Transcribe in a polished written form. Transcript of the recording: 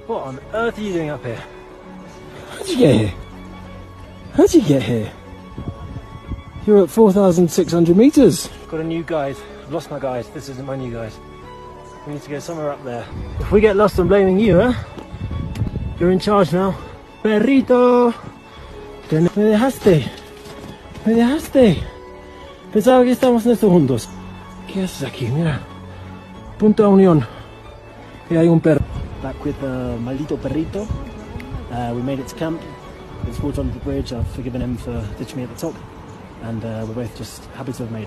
What on earth are you doing up here? How'd you get here? How'd you get here? You're at 4,600 meters. Got a new guide. I've lost my guide. This isn't my new guide. We need to go somewhere up there. If we get lost, I'm blaming you, huh? You're in charge now. Perrito! Me dejaste. Me dejaste. Pensaba que estábamos en esto juntos. ¿Qué haces aquí? Mira. Punto de unión. Y hay un perro. Back with the maldito perrito. We made it to camp. It's walked onto the bridge. I've forgiven him for ditching me at the top. And we're both just happy to have made it.